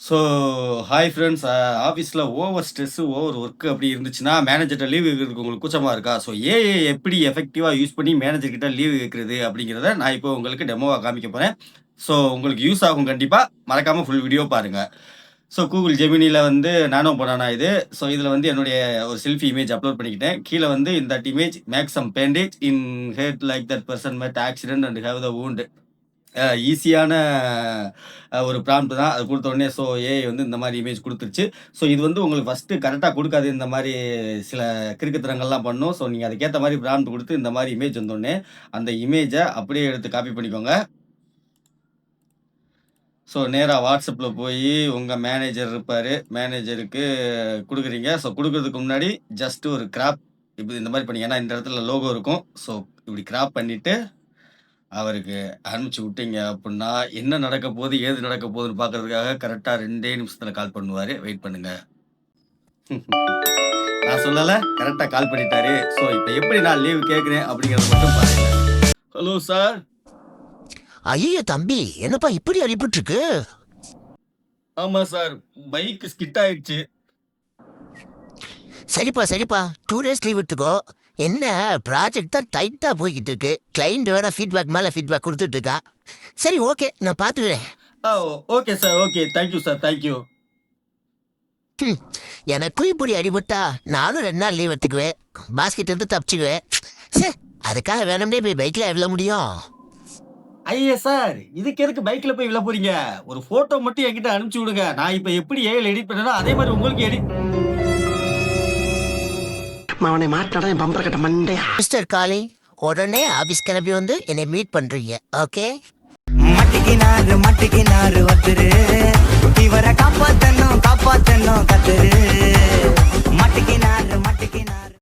So hi friends. ஆஃபீஸில் over stress, over work அப்படி இருந்துச்சுன்னா, மேனேஜர்ட்ட லீவ் கேட்கறதுக்கு உங்களுக்கு கூச்சமா இருக்கா? ஸோ ஏஐ எப்படி எஃபெக்டிவா யூஸ் பண்ணி மேனேஜர் கிட்ட லீவ் கேட்கறது அப்படிங்கிறத நான் இப்போ உங்களுக்கு டெமோவா காமிக்க போறேன். ஸோ உங்களுக்கு யூஸ் ஆகும் கண்டிப்பா. மறக்காம ஃபுல் வீடியோ பாருங்க. ஸோ கூகுள் ஜெமினில வந்து நானோ பனானா இது. ஸோ இதில வந்து என்னுடைய ஒரு செல்ஃபி இமேஜ் அப்லோட் பண்ணிக்கிட்டேன். கீழ வந்து in that image make some bandage in head like that person met accident and have the wound. ஈஸியான ஒரு ப்ராம்ப்ட் தான். அது குடுத்த உடனே ஏஐ வந்து இந்த மாரி இமேஜ் குடுத்துருச்சு. ஸோ இது வந்து உங்களுக்கு ஃபர்ஸ்ட்டு கரெக்ட்டா குடுக்காது. இந்த மாரி சில கிறுக்குத்தனங்கள்லாம் பண்ணும். ஸோ நீங்க அதுக்கேத்த மாரி ப்ராம்ப்ட் குடுத்து இந்த மாரி இமேஜ் வந்தோனே, அந்த இமேஜ அப்படியே எடுத்து காப்பி பண்ணிக்கோங்க. ஸோ நேரா WhatsAppல போயி உங்க மேனேஜர் இருப்பாரு. மேனேஜருக்கு குடுக்குறீங்க. ஸோ குடுக்குறதுக்கு முன்னாடி ஜஸ்ட் ஒரு கிராப் இப்படி இந்த மாரி பண்ணீங்க. ஏன்னா இந்த இடத்துல லோகோ இருக்கும். ஸோ இப்படி கிராப் பண்ணிட்டு அவருக்கு அனுப்பிச்சு விட்டீங்க அப்புட்ன்னா, என்ன நடக்க போகுது, ஏது நடக்க போகுதுன்னு பார்க்கறதுக்காக கரெக்ட்டா 2 நிமிஷத்துல கால் பண்ணுவாரு. வெயிட் பண்ணுங்க. நான் சொல்லல, கரெக்ட்டா கால் பண்ணிட்டாரு. ஸோ இப்ப எப்படி நான் லீவ் கேட்கிறேன் அப்படிங்கிறத மட்டும் பாருங்க. Hello sir. ஐயோ தம்பி, என்னப்பா இப்படி அடிபட்டிருக்கு? ஆமா சார். பைக் ஸ்கிட் ஆயிடுச்சு. சரிப்பா சரிப்பா, 2 டேஸ் லீவ் எடுத்துக்கோ. என்ன ப்ராஜெக்ட் தான் டைட்டா போய்கிட்டு இருக்கு. கிளைண்ட் வேற ஃபீட்பேக் மேல ஃபீட்பேக் கொடுத்துட்டு இருக்கா. சரி ஓகே, நான் பார்த்துக்கிறேன். ஆ okay sir. Okay. Thank you sir. Thank you. ம், எனக்கும் இப்படி அடிபட்டா நானும் 2 நாள் லீவ் எடுத்துக்குவேன். பாஸ்கெட் இருந்து தப்பிச்சுக்குவேன். சே, அதுக்காக வேணும்னே போய் பைக்ல எவ்வளோ முடியும்? ஐய சார், இதுக்கு எதுக்கு பைக்ல போய் விழ போறீங்க? ஒரு ஃபோட்டோ மட்டும் என்கிட்ட அனுப்பிச்சு விடுங்க. நான் இப்ப எப்படி ஏஐல எடிட் பண்ணேனோ அதே மாரி உங்களுக்கு அவனை மாட்டாடா என் பம்பர கட்ட மண்டையா. மிஸ்டர் காளி, உடனே ஆபீஸ் கிளம்பி வந்து என்னை மீட் பண்றீங்க. ஓகே, மட்டிக்கினாரு ஒருத்தரு